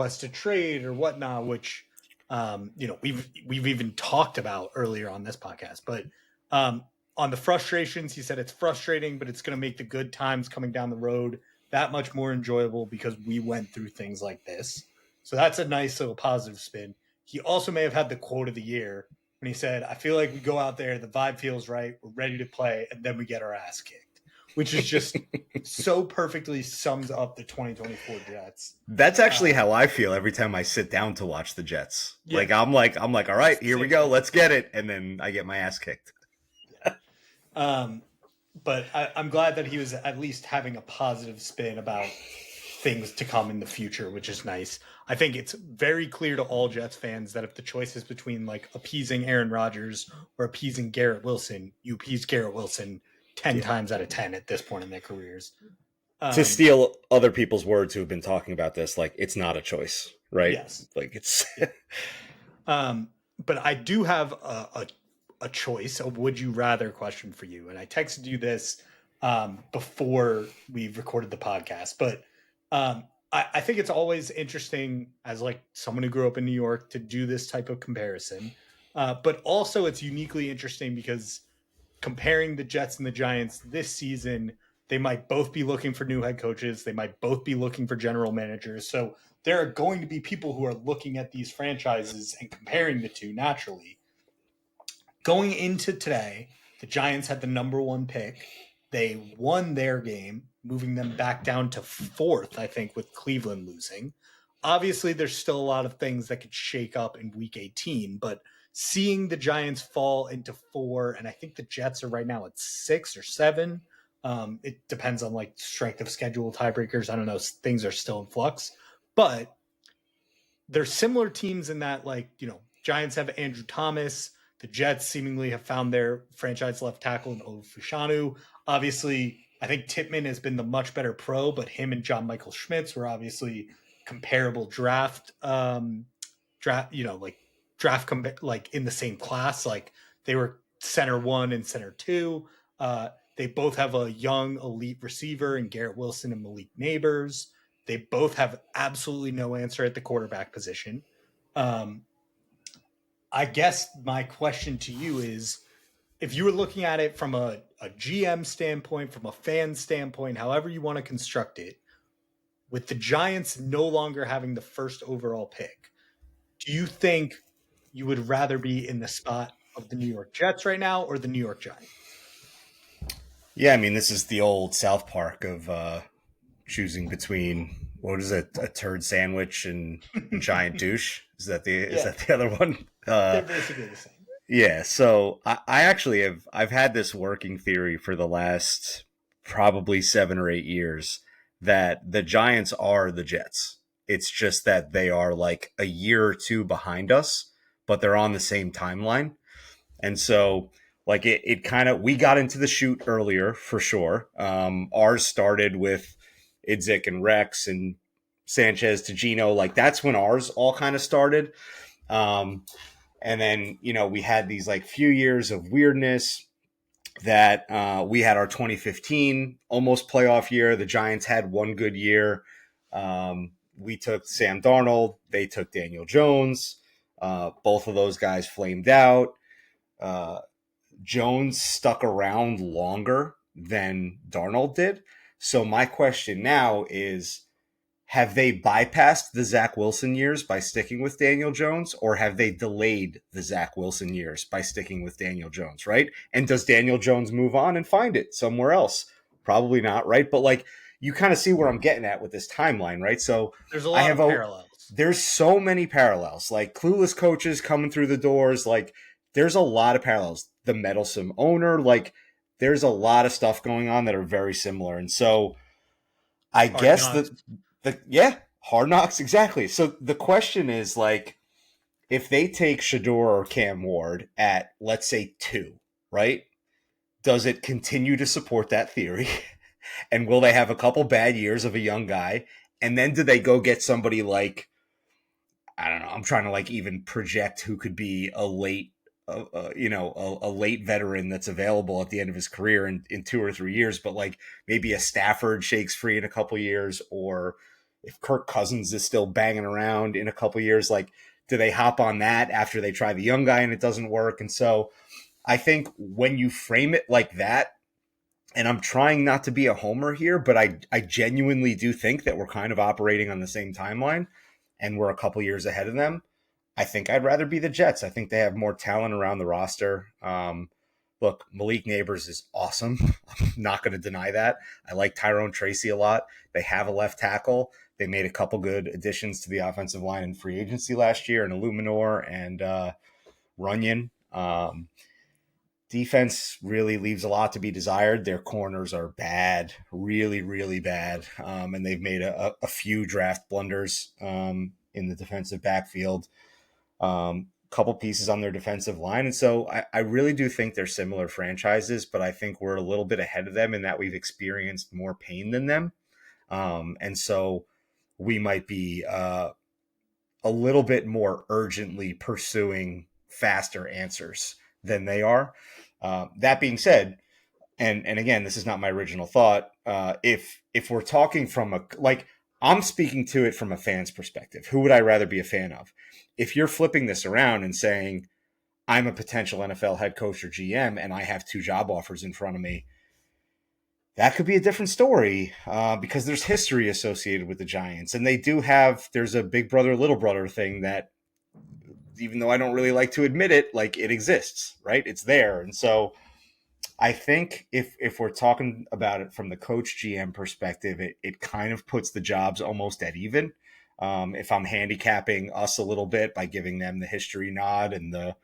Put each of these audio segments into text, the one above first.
request a trade or whatnot, which we've even talked about earlier on this podcast. But on the frustrations, he said it's frustrating, but it's going to make the good times coming down the road that much more enjoyable because we went through things like this. So that's a nice little positive spin. He also may have had the quote of the year when he said, I feel like we go out there, the vibe feels right, we're ready to play, and then we get our ass kicked, which is just so perfectly sums up the 2024 Jets. That's actually how I feel every time I sit down to watch the Jets. Yeah. I'm like, all right, here we go, let's get it, and then I get my ass kicked. Yeah. But I'm glad that he was at least having a positive spin about things to come in the future, which is nice. I think it's very clear to all Jets fans that if the choice is between like appeasing Aaron Rodgers or appeasing Garrett Wilson, you appease Garrett Wilson 10 times out of 10 at this point in their careers. To steal other people's words who have been talking about this, like, it's not a choice, right? Yes. Like, it's... But I do have a choice, a would you rather question for you. And I texted you this before we recorded the podcast. But I think it's always interesting as like someone who grew up in New York to do this type of comparison. But also it's uniquely interesting because comparing the Jets and the Giants this season, they might both be looking for new head coaches. They might both be looking for general managers. So there are going to be people who are looking at these franchises and comparing the two naturally. Going into today, the Giants had the number 1 pick. They won their game, moving them back down to 4th, I think, with Cleveland losing. Obviously, there's still a lot of things that could shake up in Week 18, but seeing the Giants fall into 4, and I think the Jets are right now at 6 or 7. It depends on like strength of schedule tiebreakers. I don't know. Things are still in flux, but they're similar teams in that, like, Giants have Andrew Thomas. The Jets seemingly have found their franchise left tackle in Olu-Fashanu. Obviously, I think Tippmann has been the much better pro, but him and John Michael Schmitz were obviously comparable draft, in the same class. Like they were center 1 and center 2. They both have a young elite receiver in Garrett Wilson and Malik Neighbors. They both have absolutely no answer at the quarterback position. I guess my question to you is, if you were looking at it from a GM standpoint, from a fan standpoint, however you want to construct it, with the Giants no longer having the first overall pick, do you think you would rather be in the spot of the New York Jets right now or the New York Giants? Yeah, I mean, this is the old South Park of choosing between, what is it, a turd sandwich and a giant douche? Is that the other one? They're basically the same. Yeah, so I actually I've had this working theory for the last probably 7 or 8 years that the Giants are the Jets. It's just that they are like a year or 2 behind us, but they're on the same timeline. And so like it kind of, we got into the shoot earlier for sure. Ours started with Idzik and Rex and Sanchez to Gino. Like that's when ours all kind of started. And then, we had these like few years of weirdness that we had our 2015 almost playoff year. The Giants had one good year. We took Sam Darnold. They took Daniel Jones. Both of those guys flamed out. Jones stuck around longer than Darnold did. So my question now is, have they bypassed the Zach Wilson years by sticking with Daniel Jones, or have they delayed the Zach Wilson years by sticking with Daniel Jones, right? And does Daniel Jones move on and find it somewhere else? Probably not, right? But like, you kind of see where I'm getting at with this timeline, right? So there's a lot of parallels. There's so many parallels, like clueless coaches coming through the doors. Like there's a lot of parallels. The meddlesome owner, like there's a lot of stuff going on that are very similar. And so I guess Hard Knocks, exactly. So the question is, like, if they take Shador or Cam Ward at, let's say, 2, right? Does it continue to support that theory? And will they have a couple bad years of a young guy? And then do they go get somebody like, I don't know, I'm trying to like even project who could be a late veteran that's available at the end of his career in 2 or 3 years, but like maybe a Stafford shakes free in a couple years, or if Kirk Cousins is still banging around in a couple years, like, do they hop on that after they try the young guy and it doesn't work? And so I think when you frame it like that, and I'm trying not to be a homer here, but I genuinely do think that we're kind of operating on the same timeline and we're a couple years ahead of them. I think I'd rather be the Jets. I think they have more talent around the roster. Look, Malik Neighbors is awesome. I'm not going to deny that. I like Tyrone Tracy a lot. They have a left tackle. They made a couple good additions to the offensive line in free agency last year, and Illuminor and Runyon. Defense really leaves a lot to be desired. Their corners are bad, really, really bad. And they've made a few draft blunders in the defensive backfield. Couple pieces on their defensive line. And so I really do think they're similar franchises, but I think we're a little bit ahead of them in that we've experienced more pain than them. And so we might be a little bit more urgently pursuing faster answers than they are. That being said, and again, this is not my original thought. If we're talking from I'm speaking to it from a fan's perspective. Who would I rather be a fan of? If you're flipping this around and saying, I'm a potential NFL head coach or GM and I have 2 job offers in front of me, that could be a different story because there's history associated with the Giants. And there's a big brother, little brother thing that, even though I don't really like to admit it, like, it exists, right? It's there. And so I think if we're talking about it from the coach GM perspective, it kind of puts the jobs almost at even. If I'm handicapping us a little bit by giving them the history nod and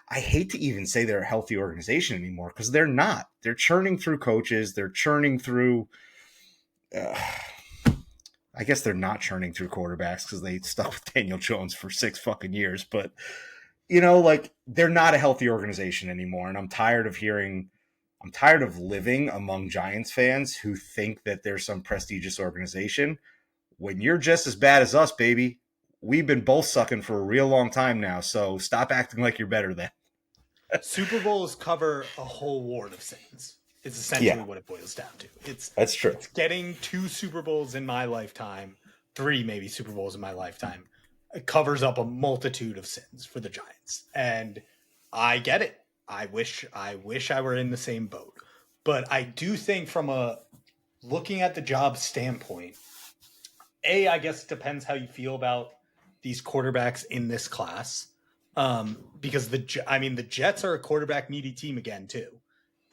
I hate to even say they're a healthy organization anymore because they're not. They're churning through coaches. They're churning through. I guess they're not churning through quarterbacks because they stuck with Daniel Jones for 6 fucking years. But, they're not a healthy organization anymore. And I'm tired of living among Giants fans who think that there's some prestigious organization when you're just as bad as us, baby. We've been both sucking for a real long time now. So stop acting like you're better than. Super Bowls cover a whole ward of sins. It's essentially what it boils down to. That's true. It's getting 2 Super Bowls in my lifetime, 3 maybe Super Bowls in my lifetime. It covers up a multitude of sins for the Giants. And I get it. I wish I were in the same boat. But I do think from a looking at the job standpoint, I guess it depends how you feel about these quarterbacks in this class. Because the Jets are a quarterback needy team again too.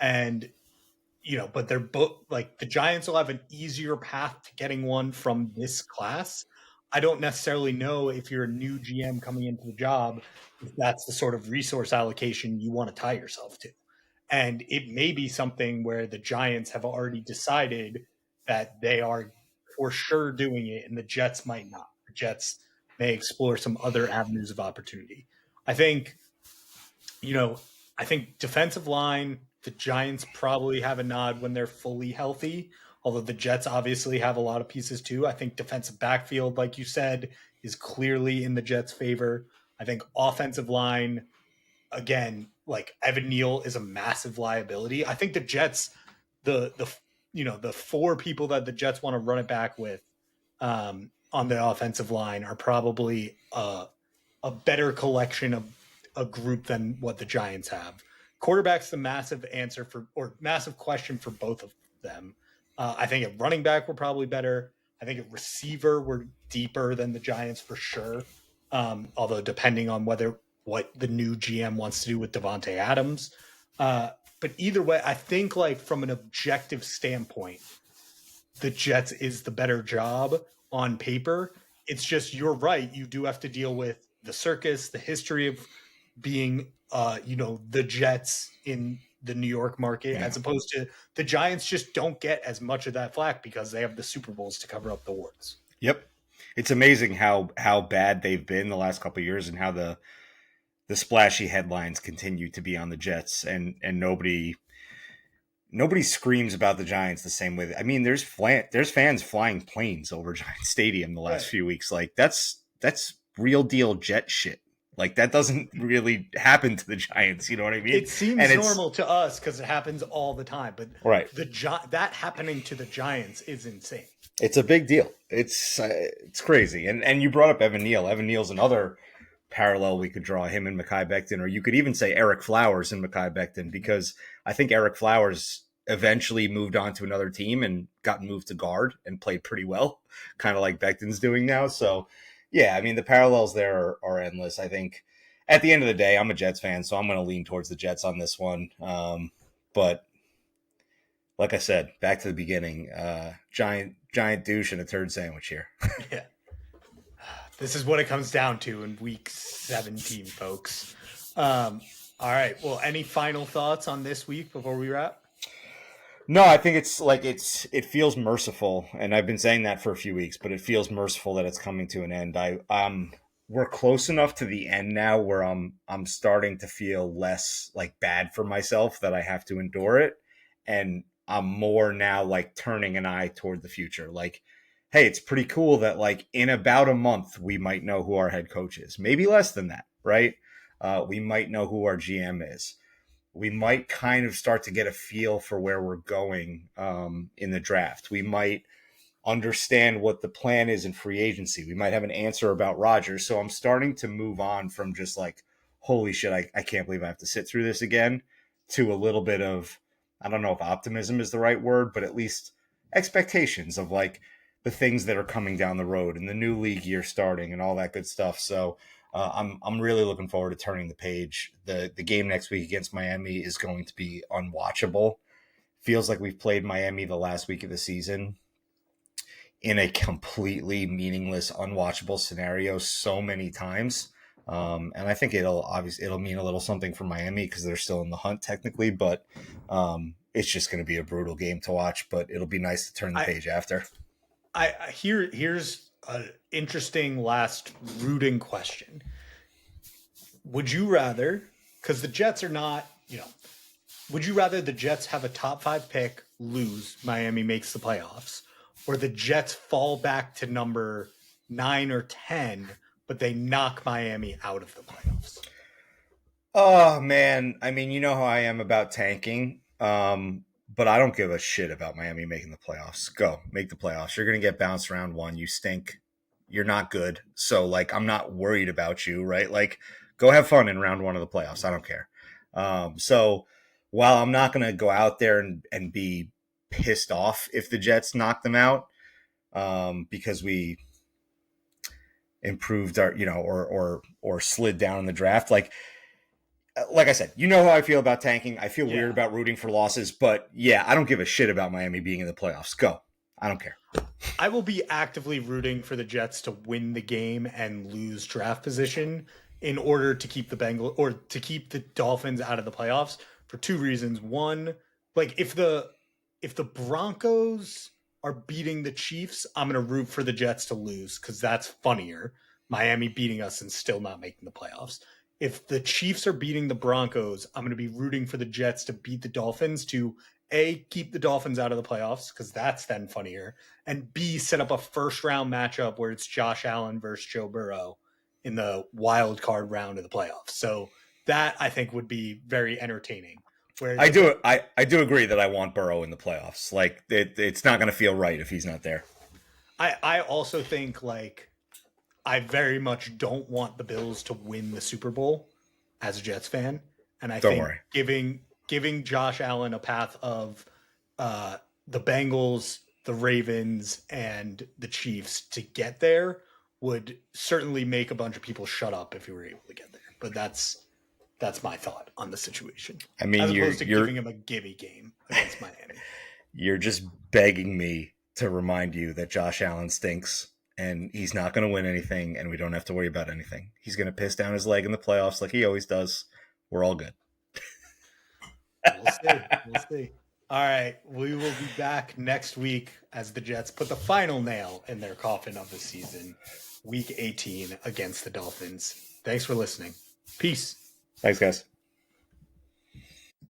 And but they're both like the Giants will have an easier path to getting one from this class. I don't necessarily know if you're a new GM coming into the job, if that's the sort of resource allocation you want to tie yourself to. And it may be something where the Giants have already decided that they are for sure doing it and the Jets might not. The Jets may explore some other avenues of opportunity. I think defensive line, the Giants probably have a nod when they're fully healthy, although the Jets obviously have a lot of pieces too. I think defensive backfield, like you said, is clearly in the Jets' favor. I think offensive line, again, like Evan Neal is a massive liability. I think the Jets, the 4 people that the Jets want to run it back with on the offensive line are probably a better collection of a group than what the Giants have. Quarterback's the massive massive question for both of them. I think at running back we're probably better. I think at receiver we're deeper than the Giants for sure. Although depending on what the new GM wants to do with Devontae Adams. But either way, I think like from an objective standpoint, the Jets is the better job on paper. It's just, you're right. You do have to deal with the circus, the history of being, the Jets in the New York market, as opposed to the Giants just don't get as much of that flack because they have the Super Bowls to cover up the warts. Yep. It's amazing how bad they've been the last couple of years and how the splashy headlines continue to be on the Jets and nobody screams about the Giants the same way. I mean, there's fans flying planes over Giant Stadium the last few weeks. Like that's real deal Jet shit. Like that doesn't really happen to the Giants. You know what I mean? It seems normal to us because it happens all the time, but right. that happening to the Giants is insane. It's a big deal. It's crazy. And you brought up Evan Neal. Evan Neal's another parallel we could draw, him and Mekhi Becton, or you could even say Eric Flowers and Mekhi Becton, because I think Eric Flowers eventually moved on to another team and got moved to guard and played pretty well, kind of like Becton's doing now. So, yeah, I mean, the parallels there are endless. I think at the end of the day, I'm a Jets fan, so I'm going to lean towards the Jets on this one. But like I said, back to the beginning, giant douche and a turd sandwich here. Yeah. This is what it comes down to in week 17, folks. All right. Well, any final thoughts on this week before we wrap? No, I think it feels merciful, and I've been saying that for a few weeks, but it feels merciful that it's coming to an end. We're close enough to the end now where I'm starting to feel less like bad for myself that I have to endure it, and I'm more now like turning an eye toward the future. Like, hey, it's pretty cool that like in about a month we might know who our head coach is, maybe less than that, right? We might know who our GM is. We might kind of start to get a feel for where we're going in the draft. We might understand what the plan is in free agency. We might have an answer about Rodgers. So I'm starting to move on from just like, holy shit, I can't believe I have to sit through this again, to a little bit of, I don't know if optimism is the right word, but at least expectations of like the things that are coming down the road and the new league year starting and all that good stuff. So I'm really looking forward to turning the page. The game next week against Miami is going to be unwatchable. Feels like we've played Miami the last week of the season in a completely meaningless, unwatchable scenario so many times. And I think it'll mean a little something for Miami because they're still in the hunt technically, but it's just going to be a brutal game to watch. But it'll be nice to turn the page after. Here's an interesting last rooting question. Would you rather, because the Jets are not, would you rather the Jets have a top 5 pick, lose, Miami makes the playoffs, or the Jets fall back to number 9 or 10, but they knock Miami out of the playoffs? Oh, man. I mean, you know how I am about tanking. But I don't give a shit about Miami making the playoffs. Go, make the playoffs. You're going to get bounced round 1. You stink. You're not good. So, like, I'm not worried about you, right? Like, go have fun in round 1 of the playoffs. I don't care. So, while I'm not going to go out there and be pissed off if the Jets knock them out because we improved our, or slid down in the draft, like I said, you know how I feel about tanking. I feel weird about rooting for losses, but yeah, I don't give a shit about Miami being in the playoffs. Go. I don't care. I will be actively rooting for the Jets to win the game and lose draft position in order to keep the Bengals or to keep the Dolphins out of the playoffs for 2 reasons. One, like if the Broncos are beating the Chiefs, I'm going to root for the Jets to lose because that's funnier. Miami beating us and still not making the playoffs. If the Chiefs are beating the Broncos, I'm going to be rooting for the Jets to beat the Dolphins to A, keep the Dolphins out of the playoffs because that's then funnier, and B, set up a first round matchup where it's Josh Allen versus Joe Burrow in the wild card round of the playoffs. So that I think would be very entertaining. Where I do agree that I want Burrow in the playoffs. Like it's not going to feel right if he's not there. I also think like I very much don't want the Bills to win the Super Bowl as a Jets fan. And I think giving Josh Allen a path of the Bengals, the Ravens, and the Chiefs to get there would certainly make a bunch of people shut up if he were able to get there. But that's my thought on the situation. I mean, as opposed to giving him a gimme game against Miami. You're just begging me to remind you that Josh Allen stinks. And he's not going to win anything, and we don't have to worry about anything. He's going to piss down his leg in the playoffs like he always does. We're all good. We'll see. All right. We will be back next week as the Jets put the final nail in their coffin of the season, week 18 against the Dolphins. Thanks for listening. Peace. Thanks, guys.